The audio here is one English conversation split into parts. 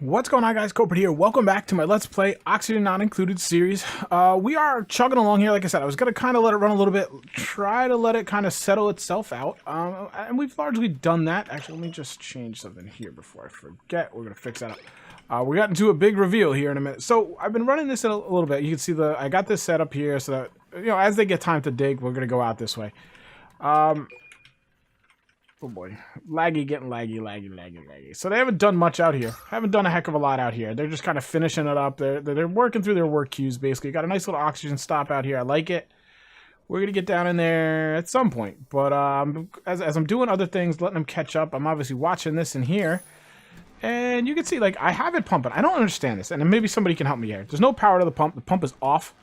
What's going on, guys? Kulprit here. Welcome back to my Let's Play Oxygen Not Included series. We are chugging along here. Like I said, I was going to kind of let it run a little bit, try to let it kind of settle itself out. And we've largely done that. Actually, let me just change something here before I forget. We're going to fix that up. We got into a big reveal here in a minute. So I've been running this a little bit. You can see I got this set up here so that, you know, as they get time to dig, we're going to go out this way. Oh boy, getting laggy. So they haven't done much out here. Haven't done a heck of a lot out here. They're just kind of finishing it up. They're working through their work queues, basically. Got a nice little oxygen stop out here. I like it. We're going to get down in there at some point. But as I'm doing other things, letting them catch up, I'm obviously watching this in here. And you can see, like, I have it pumping. I don't understand this. And maybe somebody can help me here. There's no power to the pump. The pump is off.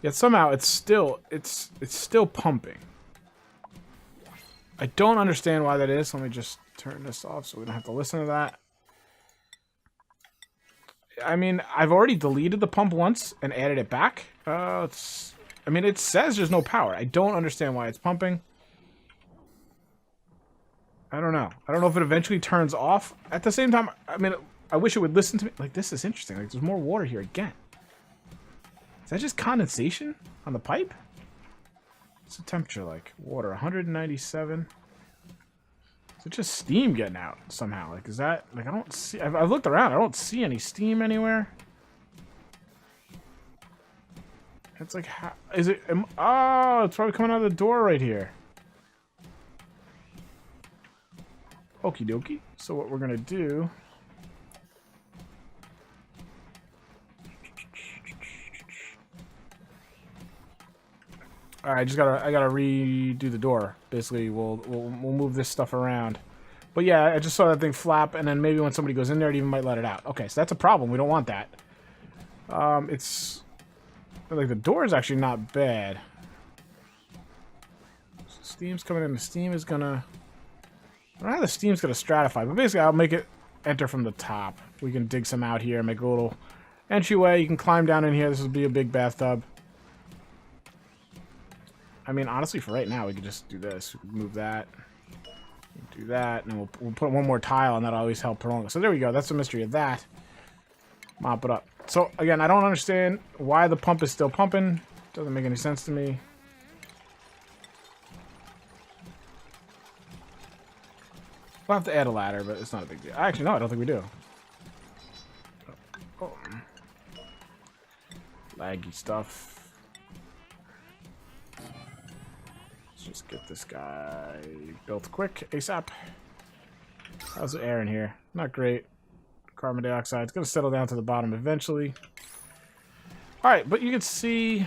Yet somehow it's still pumping. I don't understand why that is. Let me just turn this off so we don't have to listen to that. I mean, I've already deleted the pump once and added it back. I mean, it says there's no power. I don't understand why it's pumping. I don't know. I don't know if it eventually turns off. At the same time, I mean, I wish it would listen to me. Like, this is interesting. Like, there's more water here again. Is that just condensation on the pipe? What's the temperature like? Water, 197. Is it just steam getting out somehow? Like, is that... Like, I don't see... I've looked around. I don't see any steam anywhere. It's like... How, is it... Oh, it's probably coming out of the door right here. Okie dokie. So what we're going to do... Alright, I gotta redo the door. Basically, we'll move this stuff around. But yeah, I just saw that thing flap, and then maybe when somebody goes in there, it even might let it out. Okay, so that's a problem. We don't want that. It's like the door is actually not bad. Steam's coming in. The steam is gonna... I don't know how the steam's gonna stratify, but basically I'll make it enter from the top. We can dig some out here, make a little entryway. You can climb down in here. This will be a big bathtub. I mean, honestly, for right now, we could just do this. We can move that. Do that. And then we'll put one more tile, and that'll always help prolong it. So there we go. That's the mystery of that. Mop it up. So, again, I don't understand why the pump is still pumping. Doesn't make any sense to me. We'll have to add a ladder, but it's not a big deal. Actually, no, I don't think we do. Oh. Laggy stuff. Just get this guy built quick, ASAP. How's the air in here? Not great. Carbon dioxide. It's going to settle down to the bottom eventually. Alright, but you can see...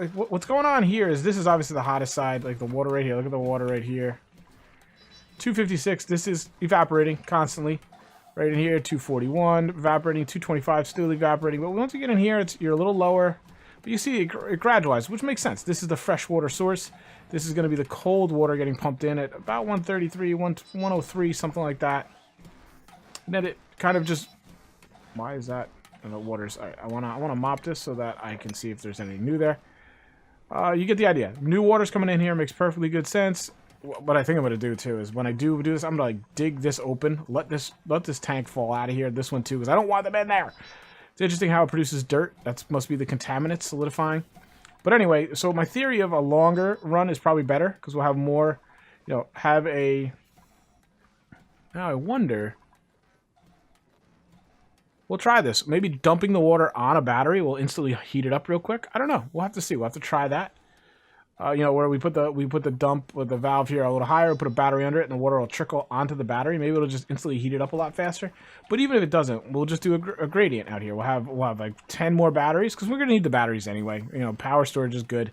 Like, what's going on here is this is obviously the hottest side. Like the water right here. Look at the water right here. 256. This is evaporating constantly. Right in here, 241. Evaporating. 225. Still evaporating. But once you get in here, you're a little lower. But you see it gradualizes, which makes sense. This is the fresh water source. This is going to be the cold water getting pumped in at about 133, 103, something like that. And then it kind of just... Why is that? And the water's... All right, I wanna mop this so that I can see if there's anything new there. You get the idea. New water's coming in here. Makes perfectly good sense. What I think I'm going to do, too, is when I do this, I'm going to like dig this open. Let this tank fall out of here. This one, too, because I don't want them in there. It's interesting how it produces dirt. That must be the contaminants solidifying. But anyway, so my theory of a longer run is probably better because we'll have more, you know, have a... Now I wonder... We'll try this. Maybe dumping the water on a battery will instantly heat it up real quick. I don't know. We'll have to see. We'll have to try that. You know, where we put the dump with the valve here a little higher, put a battery under it, and the water will trickle onto the battery. Maybe it'll just instantly heat it up a lot faster. But even if it doesn't, we'll just do a gradient out here. We'll have like 10 more batteries because we're gonna need the batteries anyway. You know, power storage is good,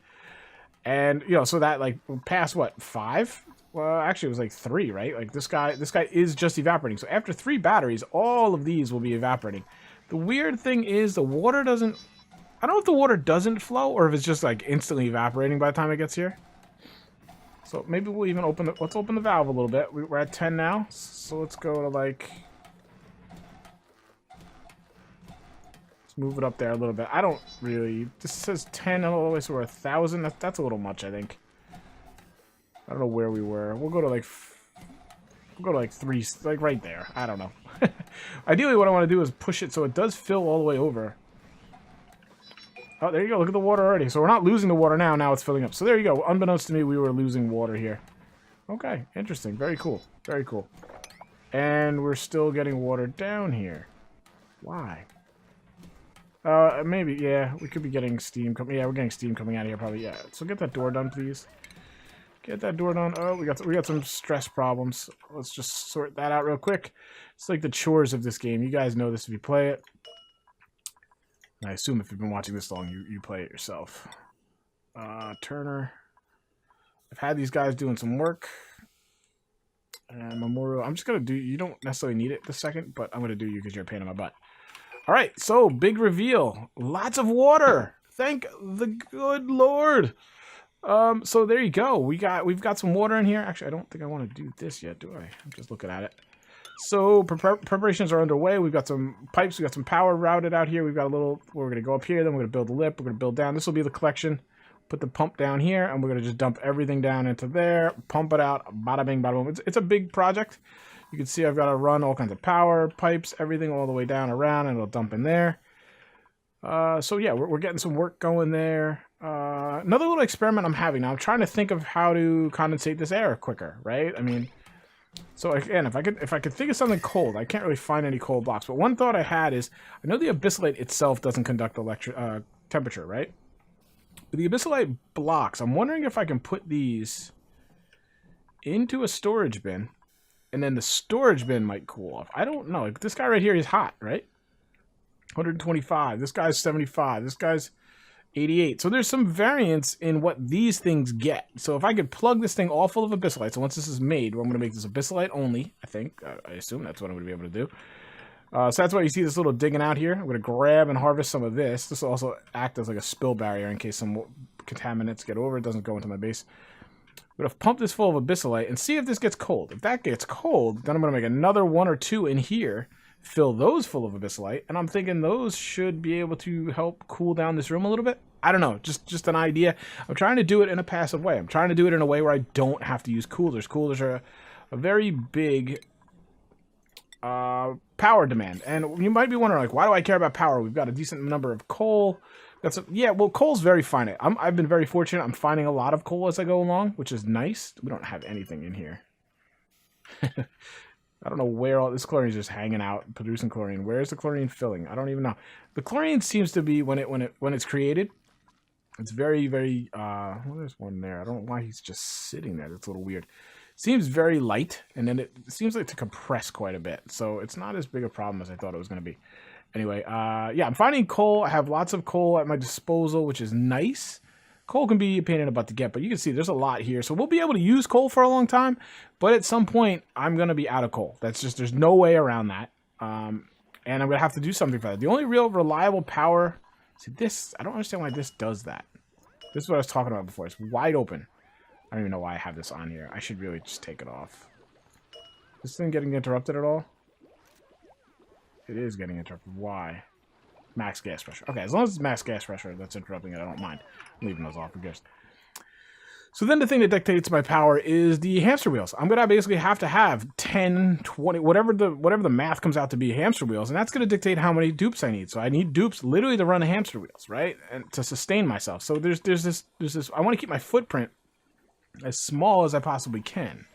and you know, so that like past what 5? Well, actually, it was like 3, right? Like this guy is just evaporating. So after 3 batteries, all of these will be evaporating. The weird thing is the water doesn't. I don't know if the water doesn't flow or if it's just like instantly evaporating by the time it gets here. So maybe we'll even open the... Let's open the valve a little bit. We're at 10 now. So let's go to like... Let's move it up there a little bit. I don't really... This says 10 all the way, so we're 1,000. That's a little much, I think. I don't know where we were. We'll go to like We'll go to like 3, like right there. I don't know. Ideally, what I want to do is push it so it does fill all the way over. Oh, there you go. Look at the water already. So we're not losing the water now. Now it's filling up. So there you go. Unbeknownst to me, we were losing water here. Okay, interesting. Very cool. Very cool. And we're still getting water down here. Why? Maybe, yeah. We could be getting steam coming. Yeah, we're getting steam coming out of here probably. Yeah. So get that door done, please. Get that door done. Oh, we got some stress problems. Let's just sort that out real quick. It's like the chores of this game. You guys know this if you play it. And I assume if you've been watching this long, you play it yourself. Turner. I've had these guys doing some work. And Memorial. I'm just going to do... You don't necessarily need it this second, but I'm going to do you because you're a pain in my butt. All right, so big reveal. Lots of water. Thank the good Lord. So there you go. We've got some water in here. Actually, I don't think I want to do this yet, do I? I'm just looking at it. So preparations are underway. We've got some pipes. We've got some power routed out here. We've got a little... We're going to go up here. Then we're going to build a lip. We're going to build down. This will be the collection. Put the pump down here, and we're going to just dump everything down into there. Pump it out. Bada bing, bada boom. It's a big project. You can see I've got to run all kinds of power, pipes, everything all the way down around, and it'll dump in there. So yeah, we're getting some work going there. Another little experiment I'm having now. I'm trying to think of how to condensate this air quicker, right? I mean, so again, if I could think of something cold, I can't really find any cold blocks. But one thought I had is, I know the abyssalite itself doesn't conduct temperature, right? But the abyssalite blocks, I'm wondering if I can put these into a storage bin, and then the storage bin might cool off. I don't know. Like, this guy right here is hot, right? 125. This guy's 75. This guy's 88. So there's some variance in what these things get. So if I could plug this thing all full of abyssalite, so once this is made, I'm going to make this abyssalite only, I think. I assume that's what I'm going to be able to do. So that's why you see this little digging out here. I'm going to grab and harvest some of this. This will also act as like a spill barrier in case some contaminants get over. It doesn't go into my base. I'm going to pump this full of abyssalite and see if this gets cold. If that gets cold, then I'm going to make another 1 or 2 in here, fill those full of abyssalite, and I'm thinking those should be able to help cool down this room a little bit. I don't know, just an idea. I'm trying to do it in a passive way. I'm trying to do it in a way where I don't have to use coolers. Coolers are a very big power demand. And you might be wondering, like, why do I care about power? We've got a decent number of coal. Yeah, well, coal's very finite. I've been very fortunate. I'm finding a lot of coal as I go along, which is nice. We don't have anything in here. I don't know where all this chlorine is just hanging out, producing chlorine. Where is the chlorine filling? I don't even know. The chlorine seems to be when it's created. It's very, very. Well, there's one there. I don't know why he's just sitting there. That's a little weird. Seems very light, and then it seems like to compress quite a bit. So it's not as big a problem as I thought it was going to be. Anyway, yeah, I'm finding coal. I have lots of coal at my disposal, which is nice. Coal can be a pain in the butt to get, but you can see there's a lot here. So we'll be able to use coal for a long time, but at some point, I'm going to be out of coal. That's just, there's no way around that. And I'm going to have to do something for that. The only real reliable power... See, this... I don't understand why this does that. This is what I was talking about before. It's wide open. I don't even know why I have this on here. I should really just take it off. Is this thing getting interrupted at all? It is getting interrupted. Why? Max gas pressure. Okay, as long as it's max gas pressure that's interrupting it, I don't mind. I'm leaving those off, who cares? So then the thing that dictates my power is the hamster wheels. I'm going to basically have to have 10, 20, whatever the math comes out to be hamster wheels, and that's going to dictate how many dupes I need. So I need dupes literally to run the hamster wheels, right? And to sustain myself. So there's this I want to keep my footprint as small as I possibly can.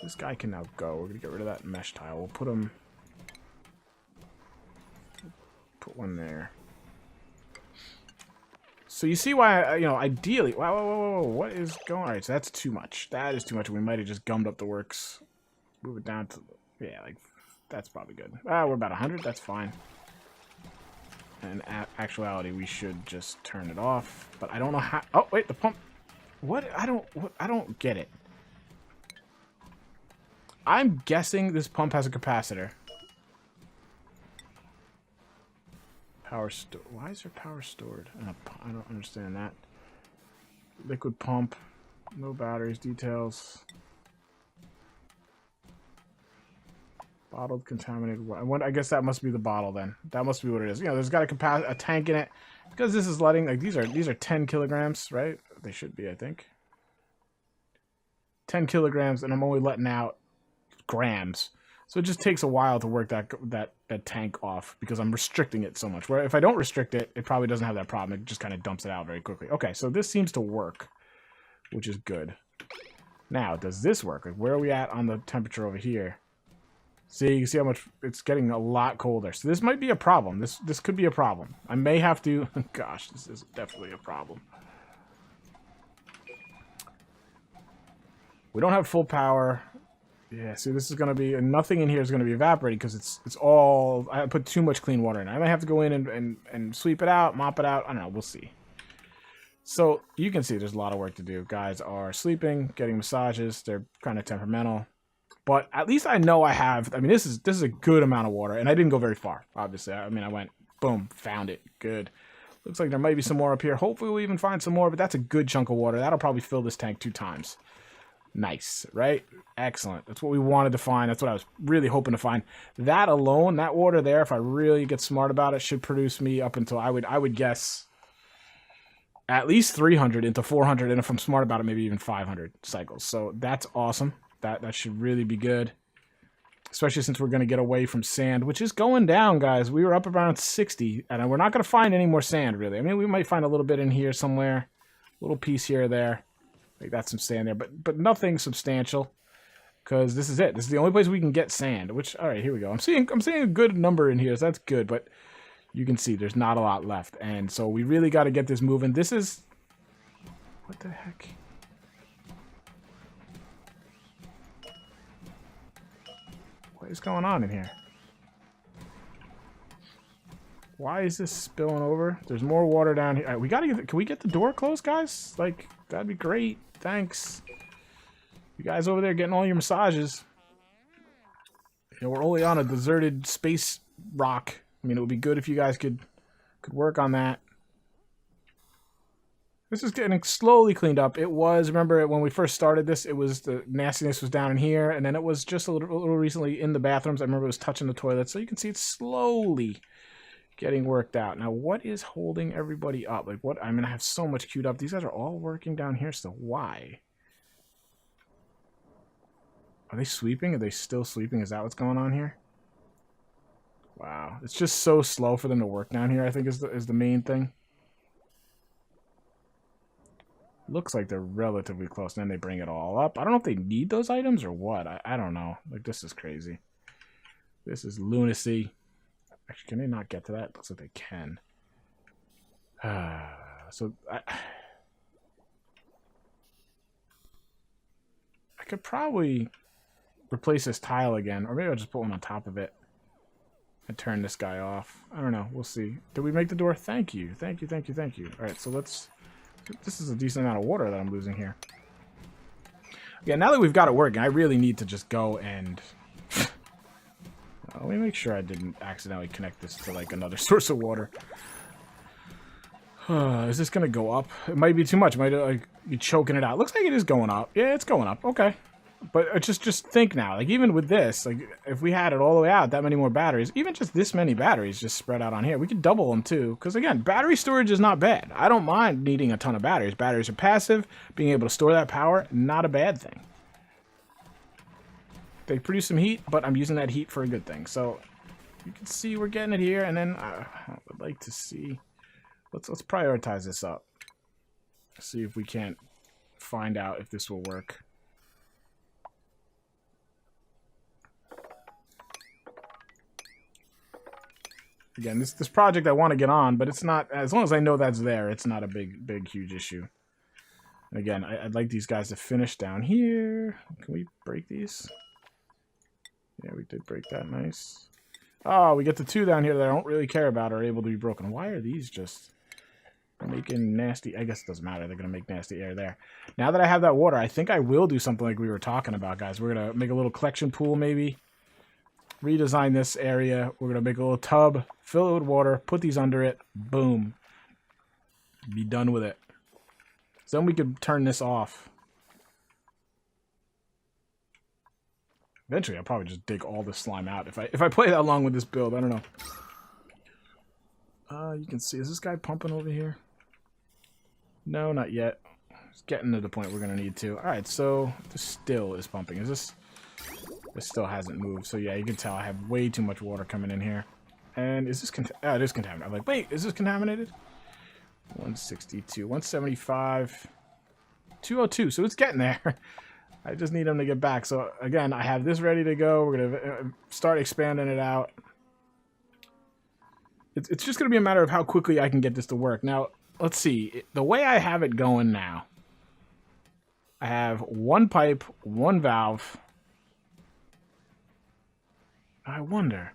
This guy can now go. We're going to get rid of that mesh tile. We'll put him... Put one there. So you see why, you know, ideally... Whoa, what is going on? Alright, so that's too much. That is too much. We might have just gummed up the works. Move it down to... Yeah, like, that's probably good. We're about 100. That's fine. And in actuality, we should just turn it off. But I don't know how... Oh, wait, the pump... What? I don't get it. I'm guessing this pump has a capacitor. Why is there power stored? I don't understand that. Liquid pump. No batteries. Details. Bottled contaminated water. I guess that must be the bottle then. That must be what it is. You know, there's got a tank in it. Because this is letting, like, these are 10 kilograms, right? They should be, I think. 10 kilograms, and I'm only letting out grams. So it just takes a while to work that tank off because I'm restricting it so much. Where if I don't restrict it, it probably doesn't have that problem. It just kind of dumps it out very quickly. Okay, so this seems to work, which is good. Now, does this work? Like, where are we at on the temperature over here? See, you can see how much it's getting a lot colder. So this might be a problem. This could be a problem. I may have to... Gosh, this is definitely a problem. We don't have full power. Yeah, see, this is going to be... Nothing in here is going to be evaporating because it's all... I put too much clean water in. I might have to go in and sweep it out, mop it out. I don't know. We'll see. So, you can see there's a lot of work to do. Guys are sleeping, getting massages. They're kind of temperamental. But at least I know I have... I mean, this is a good amount of water. And I didn't go very far, obviously. I mean, I went, boom, found it. Good. Looks like there might be some more up here. Hopefully we'll even find some more. But that's a good chunk of water. That'll probably fill this tank 2 times. Nice, right? Excellent. That's what we wanted to find. That's what I was really hoping to find. That alone, that water there, if I really get smart about it, should produce me up until, I would guess, at least 300 into 400. And if I'm smart about it, maybe even 500 cycles. So that's awesome. That should really be good. Especially since we're going to get away from sand, which is going down, guys. We were up around 60, and we're not going to find any more sand, really. I mean, we might find a little bit in here somewhere. A little piece here or there. Like, that's some sand there, but nothing substantial. Because this is it. This is the only place we can get sand, which, alright, here we go. I'm seeing a good number in here, so that's good, but you can see there's not a lot left. And so we really got to get this moving. This is... What the heck? What is going on in here? Why is this spilling over? There's more water down here. All right, we gotta get... Can we get the door closed, guys? Like, that'd be great. Thanks. You guys over there getting all your massages. You know, we're only on a deserted space rock. I mean, it would be good if you guys could work on that. This is getting slowly cleaned up. It was, remember when we first started this, it was the nastiness was down in here, and then it was just a little recently in the bathrooms. I remember it was touching the toilet, so you can see it's slowly getting worked out. Now, what is holding everybody up? Like, what? I mean, I have so much queued up. These guys are all working down here still. Why? Are they sleeping? Are they still sleeping? Is that what's going on here? Wow. It's just so slow for them to work down here, I think, is the main thing. Looks like they're relatively close, and then they bring it all up. I don't know if they need those items or what. I don't know. Like, this is crazy. This is lunacy. Actually, can they not get to that? Looks like they can. So, I could probably replace this tile again, or maybe I'll just put one on top of it and turn this guy off. I don't know. We'll see. Did we make the door? Thank you. Thank you, thank you, thank you. All right, so let's... This is a decent amount of water that I'm losing here. Yeah, now that we've got it working, I really need to just go and... Let me make sure I didn't accidentally connect this to, like, another source of water. Is this going to go up? It might be too much. It might, like, be choking it out. Looks like it is going up. Yeah, it's going up. Okay. But just think now. Like, even with this, like, if we had it all the way out, that many more batteries, even just this many batteries just spread out on here, we could double them, too. Because, again, battery storage is not bad. I don't mind needing a ton of batteries. Batteries are passive. Being able to store that power, not a bad thing. They produce some heat, but I'm using that heat for a good thing. So, you can see we're getting it here. And then I would like to see... Let's prioritize this up. See if we can't find out if this will work. Again, this project I want to get on, but it's not, as long as I know that's there, it's not a big, huge issue. And again, I'd like these guys to finish down here. Can we break these? Yeah, we did break that. Nice. Oh, we get the 2 down here that I don't really care about are able to be broken. Why are these just making nasty... I guess it doesn't matter. They're going to make nasty air there. Now that I have that water, I think I will do something like we were talking about, guys. We're going to make a little collection pool, maybe. Redesign this area. We're going to make a little tub, fill it with water, put these under it. Boom. Be done with it. So then we could turn this off. Eventually, I'll probably just dig all this slime out. If I play that long with this build, I don't know. You can see, is this guy pumping over here? No, not yet. It's getting to the point we're going to need to. Alright, so this still is pumping. Is this... It still hasn't moved. So yeah, you can tell I have way too much water coming in here. And is this oh, it is contaminated. I'm like, wait, is this contaminated? 162, 175, 202. So it's getting there. I just need them to get back. So again, I have this ready to go. We're gonna start expanding it out. It's just gonna be a matter of how quickly I can get this to work. Now, let's see. The way I have it going now, I have one pipe, one valve. I wonder,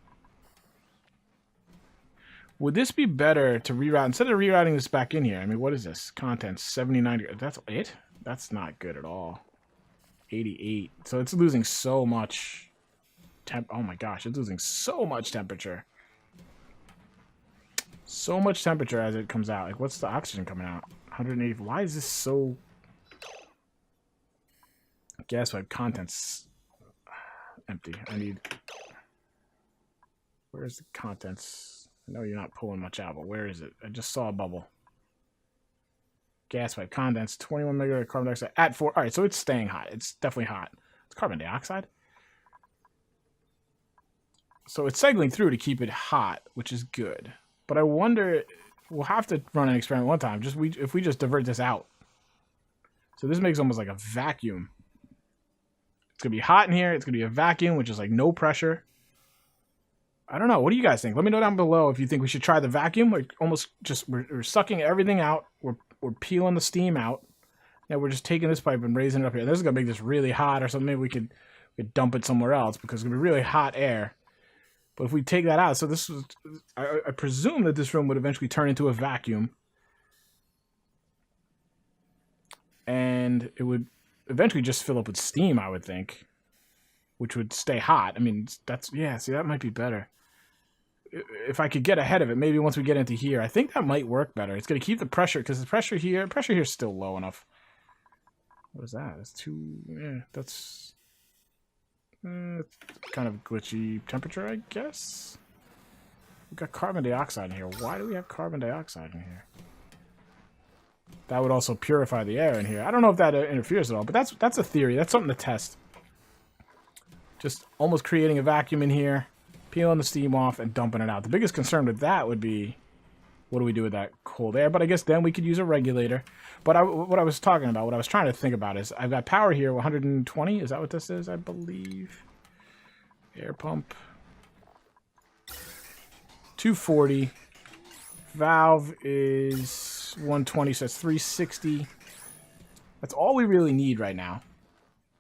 would this be better to reroute instead of rerouting this back in here? I mean, what is this? Contents 79. That's it? That's not good at all. 88. So it's losing so much oh my gosh, it's losing so much temperature. So much temperature as it comes out. Like, what's the oxygen coming out? 180. Why is this so... Gas pipe contents empty. I need... Where's the contents? I know you're not pulling much out, but where is it? I just saw a bubble. Gas pipe contents, 21 megawatt carbon dioxide at 4. All right, so it's staying hot. It's definitely hot. It's carbon dioxide. So it's cycling through to keep it hot, which is good. But I wonder, we'll have to run an experiment one time. If we just divert this out. So this makes almost like a vacuum. It's gonna be hot in here. It's gonna be a vacuum, which is like no pressure. I don't know. What do you guys think? Let me know down below if you think we should try the vacuum. Like almost just we're sucking everything out. We're peeling the steam out. And we're just taking this pipe and raising it up here. This is gonna make this really hot or something. Maybe we could dump it somewhere else because it's gonna be really hot air. But if we take that out, so this was, I presume that this room would eventually turn into a vacuum. And it would eventually just fill up with steam, I would think. Which would stay hot. I mean, that's, yeah, see, that might be better. If I could get ahead of it, maybe once we get into here, I think that might work better. It's going to keep the pressure, because the pressure here is still low enough. What is that? That's too, yeah, that's... kind of glitchy temperature, I guess. We've got carbon dioxide in here. Why do we have carbon dioxide in here? That would also purify the air in here. I don't know if that interferes at all, but that's a theory. That's something to test. Just almost creating a vacuum in here, peeling the steam off, and dumping it out. The biggest concern with that would be, what do we do with that cold air? But I guess then we could use a regulator. But what I was talking about, what I was trying to think about is, I've got power here, 120. Is that what this is, I believe? Air pump. 240. Valve is 120, so that's 360. That's all we really need right now.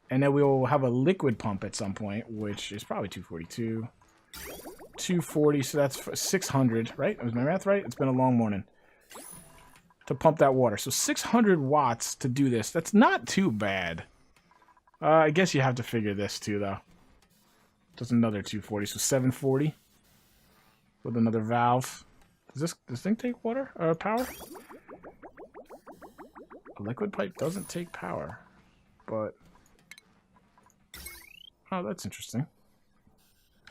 And then we'll have a liquid pump at some point, which is probably 242. 240, so that's 600, right? Was my math right? It's been a long morning. To pump that water. So 600 watts to do this. That's not too bad. I guess you have to figure this too, though. Just another 240, so 740. With another valve. Does this thing take water? Power? A liquid pipe doesn't take power. But... oh, that's interesting.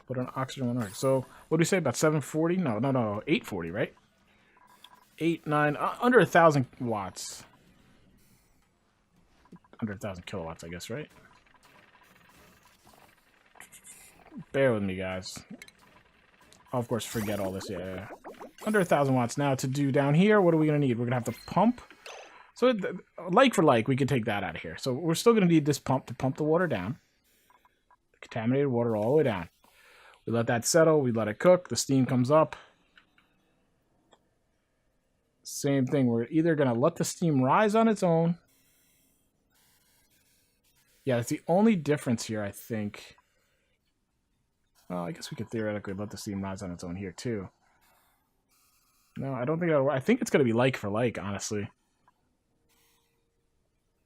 But an oxygen won't work. So, what do we say about 740? No, 840, right? 9, under 1,000 watts. Under 1,000 kilowatts, I guess, right? Bear with me, guys. I'll, of course, forget all this. Yeah. Under 1,000 watts. Now, to do down here, what are we going to need? We're going to have to pump. So, like for like, we can take that out of here. So, we're still going to need this pump to pump the water down. The contaminated water all the way down. We let that settle. We let it cook. The steam comes up. Same thing. We're either going to let the steam rise on its own. Yeah, that's the only difference here, I think. Well, I guess we could theoretically let the steam rise on its own here, too. No, I don't think that'll work. I think it's going to be like for like, honestly.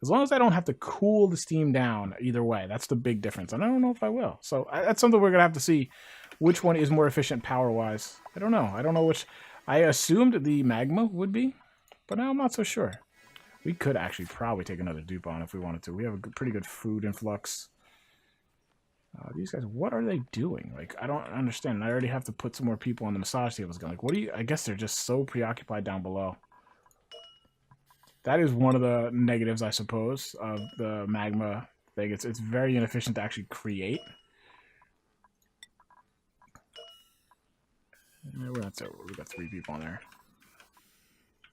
As long as I don't have to cool the steam down either way. That's the big difference. And I don't know if I will. So that's something we're going to have to see which one is more efficient power-wise. I don't know. I don't know which... I assumed the magma would be, but now I'm not so sure. We could actually probably take another dupe on if we wanted to. We have a pretty good food influx. These guys, what are they doing? Like, I don't understand. I already have to put some more people on the massage tables. Like, what do you... I guess they're just so preoccupied down below. That is one of the negatives, I suppose, of the magma thing. It's very inefficient to actually create. That's it. We got 3 people on there.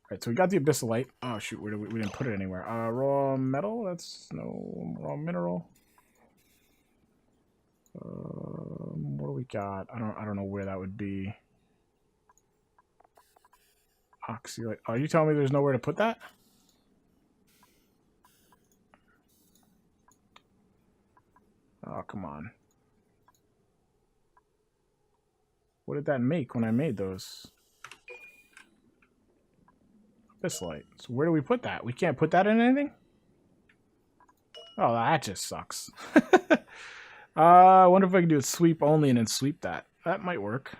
Alright, so we got the abyssalite. Oh shoot, we didn't put it anywhere. Raw metal? That's no raw mineral. What do we got? I don't know where that would be. Oxylite. Are you telling me there's nowhere to put that? Oh, come on. What did that make when I made those? Abyssalite. So where do we put that? We can't put that in anything? Oh, that just sucks. I wonder if I can do it sweep only and then sweep that. That might work.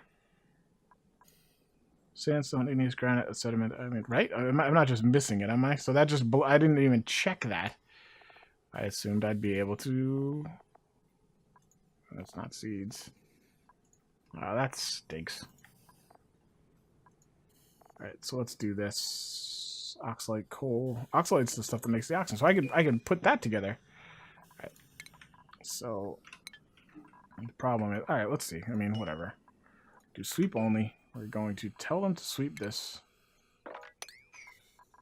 Sandstone, igneous granite, sediment. I mean, right? I'm not just missing it, am I? So that just... I didn't even check that. I assumed I'd be able to... That's not seeds. Oh, that stinks. Alright, so let's do this. Oxalite coal. Oxalite's the stuff that makes the oxygen. So I can put that together. Alright. So the problem is, alright, let's see. I mean, whatever. Do sweep only. We're going to tell them to sweep this. I'm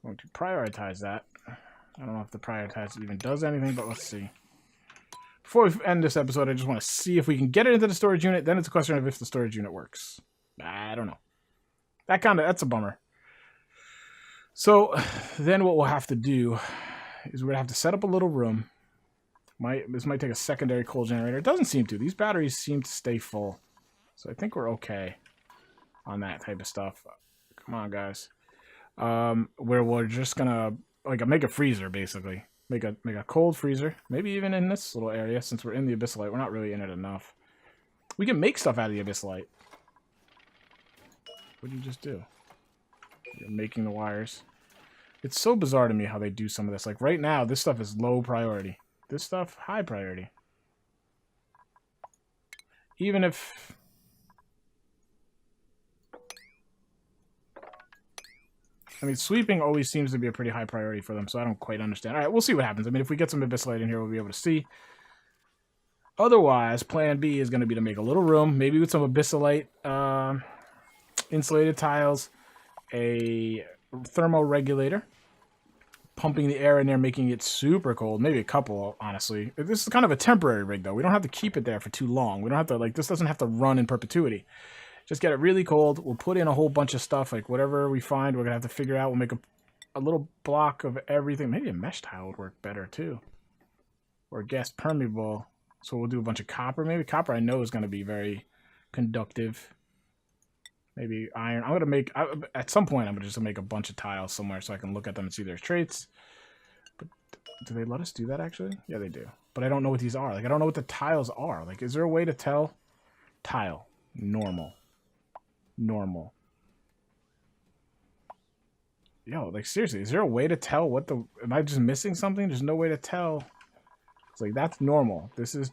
going to prioritize that. I don't know if the prioritize even does anything, but let's see. Before we end this episode, I just want to see if we can get it into the storage unit. Then it's a question of if the storage unit works. I don't know. That's a bummer. So then what we'll have to do is we're going to have to set up a little room. This might take a secondary coal generator. It doesn't seem to. These batteries seem to stay full. So I think we're okay on that type of stuff. Come on, guys. Where we're just going to make a freezer, basically. Make a cold freezer. Maybe even in this little area, since we're in the abyssalite. We're not really in it enough. We can make stuff out of the abyssalite. What did you just do? You're making the wires. It's so bizarre to me how they do some of this. Like right now, this stuff is low priority. This stuff, high priority. Even if... I mean, sweeping always seems to be a pretty high priority for them, so I don't quite understand. All right, we'll see what happens. I mean, if we get some abyssalite in here, we'll be able to see. Otherwise, plan B is going to be to make a little room, maybe with some abyssalite insulated tiles, a thermoregulator, pumping the air in there, making it super cold. Maybe a couple, honestly. This is kind of a temporary rig, though. We don't have to keep it there for too long. We don't have to, like, this doesn't have to run in perpetuity. Just get it really cold. We'll put in a whole bunch of stuff, like whatever we find, we're going to have to figure out. We'll make a little block of everything. Maybe a mesh tile would work better, too. Or gas permeable. So we'll do a bunch of copper, maybe. Copper, I know, is going to be very conductive. Maybe iron. I'm going to make... at some point, I'm going to just make a bunch of tiles somewhere so I can look at them and see their traits. But do they let us do that, actually? Yeah, they do. But I don't know what these are. Like, I don't know what the tiles are. Like, is there a way to tell? Tile. Normal. Normal. Yo, like, seriously, is there a way to tell what the... Am I just missing something? There's no way to tell. It's like, that's normal. This is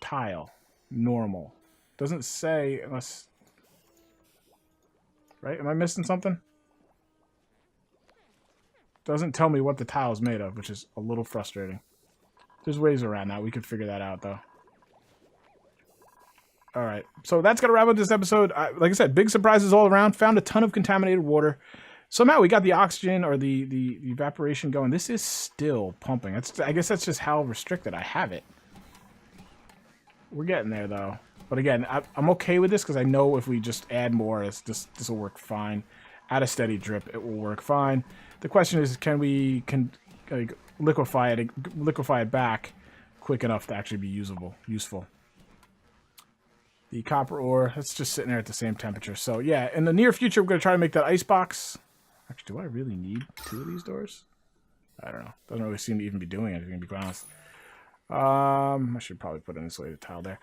tile. Normal. Doesn't say unless... Right? Am I missing something? Doesn't tell me what the tile is made of, which is a little frustrating. There's ways around that. We could figure that out, though. Alright, so that's going to wrap up this episode. Like I said, big surprises all around. Found a ton of contaminated water. Somehow we got the oxygen or the evaporation going. This is still pumping. I guess that's just how restricted I have it. We're getting there, though. But again, I'm okay with this because I know if we just add more, this will work fine. At a steady drip, it will work fine. The question is, can we like, liquefy it back quick enough to actually be useful? The copper ore, that's just sitting there at the same temperature. So yeah, in the near future, we're going to try to make that ice box. Actually, do I really need 2 of these doors? I don't know. Doesn't really seem to even be doing anything, to be quite honest. I should probably put an insulated tile there.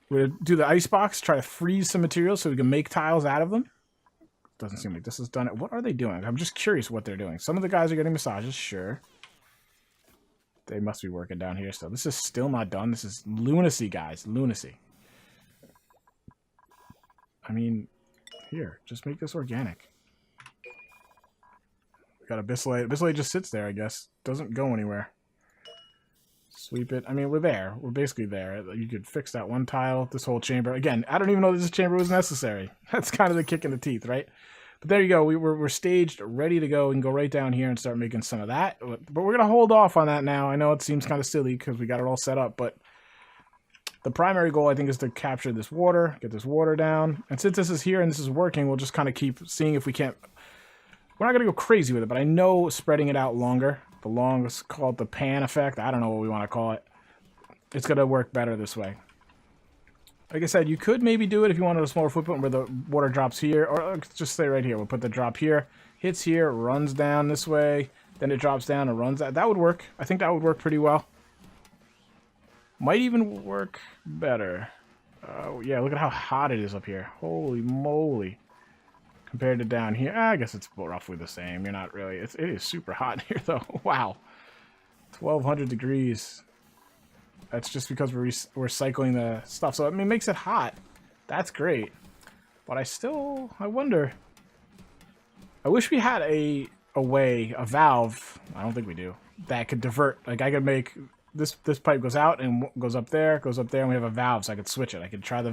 We're going to do the ice box, try to freeze some materials so we can make tiles out of them. Doesn't seem like this is done. What are they doing? I'm just curious what they're doing. Some of the guys are getting massages, sure. They must be working down here still. This is still not done. This is lunacy, guys. Lunacy. I mean, here, just make this organic. We got abyssalite. Abyssalite just sits there, I guess. Doesn't go anywhere. Sweep it. I mean, we're there. We're basically there. You could fix that one tile, this whole chamber. Again, I don't even know this chamber was necessary. That's kind of the kick in the teeth, right? But there you go. We're staged, ready to go. We can go right down here and start making some of that. But we're going to hold off on that now. I know it seems kind of silly because we got it all set up, but the primary goal, I think, is to capture this water, get this water down. And since this is here and this is working, we'll just kind of keep seeing if we can't... We're not going to go crazy with it, but I know spreading it out longer, let's call it the pan effect. I don't know what we want to call it. It's going to work better this way. Like I said, you could maybe do it if you wanted a smaller footprint where the water drops here, or just stay right here. We'll put the drop here, hits here, runs down this way, then it drops down and runs that. That would work. I think that would work pretty well. Might even work better. Yeah, look at how hot it is up here. Holy moly. Compared to down here, I guess it's roughly the same. You're not really, it is super hot here though. Wow. 1200 degrees. That's just because we're cycling the stuff. So, I mean, it makes it hot. That's great. But I wonder. I wish we had a valve. I don't think we do. That could divert. Like, I could make this pipe goes out and goes up there, and we have a valve, so I could switch it. I could try the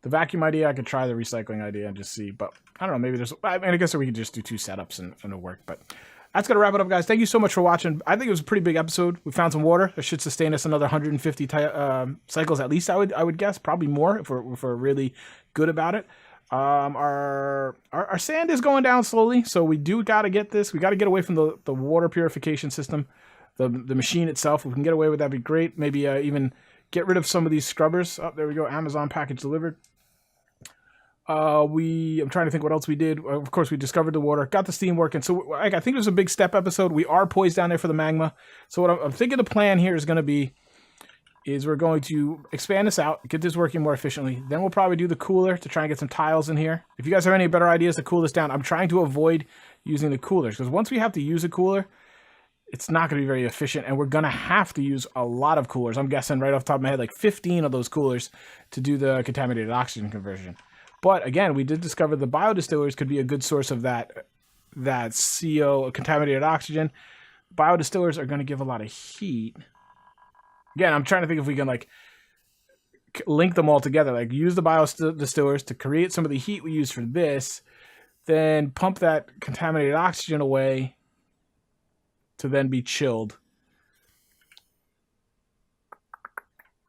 vacuum idea. I could try the recycling idea and just see. But I don't know. Maybe there's. I mean, I guess we could just do 2 setups and it'll work. But that's going to wrap it up, guys. Thank you so much for watching. I think it was a pretty big episode. We found some water. That should sustain us another 150 cycles at least, I would guess. Probably more if we're really good about it. Our sand is going down slowly, so we do got to get this. We got to get away from the water purification system, the machine itself. If we can get away with that, would be great. Maybe even get rid of some of these scrubbers. Oh, there we go. Amazon package delivered. I'm trying to think what else we did. Of course, we discovered the water, got the steam working. So I think it was a big step episode. We are poised down there for the magma. So what I'm thinking the plan here is going to be, we're going to expand this out, get this working more efficiently. Then we'll probably do the cooler to try and get some tiles in here. If you guys have any better ideas to cool this down, I'm trying to avoid using the coolers because once we have to use a cooler, it's not going to be very efficient, and we're going to have to use a lot of coolers. I'm guessing right off the top of my head, like 15 of those coolers to do the contaminated oxygen conversion. But again, we did discover the biodistillers could be a good source of that CO, contaminated oxygen. Biodistillers are going to give a lot of heat. Again, I'm trying to think if we can like link them all together, like use the biodistillers to create some of the heat we use for this, then pump that contaminated oxygen away to then be chilled.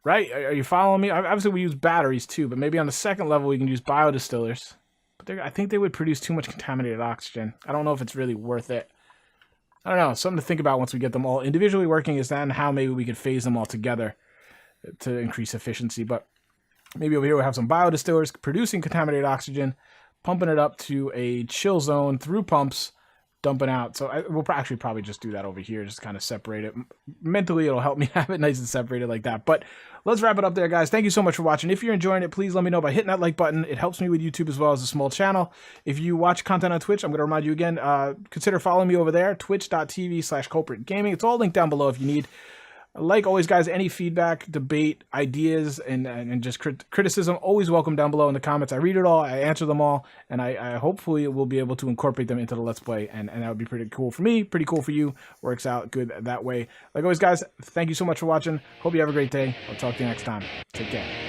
Right? Are you following me? Obviously, we use batteries too, but maybe on the second level, we can use biodistillers. But I think they would produce too much contaminated oxygen. I don't know if it's really worth it. I don't know. Something to think about once we get them all individually working is then how maybe we could phase them all together to increase efficiency. But maybe over here we'll have some biodistillers producing contaminated oxygen, pumping it up to a chill zone through pumps, dumping out. So we'll actually probably just do that over here, just kind of separate it. Mentally, it'll help me have it nice and separated like that. But let's wrap it up there, guys. Thank you so much for watching. If you're enjoying it, please let me know by hitting that like button. It helps me with YouTube as well as a small channel. If you watch content on Twitch, I'm going to remind you again, consider following me over there, twitch.tv/KulpritGaming. It's all linked down below if you need. Like always, guys, any feedback, debate, ideas, and just criticism, always welcome down below in the comments. I read it all, I answer them all, and I hopefully will be able to incorporate them into the Let's Play, and that would be pretty cool for me, pretty cool for you. Works out good that way. Like always, guys, thank you so much for watching. Hope you have a great day. I'll talk to you next time. Take care.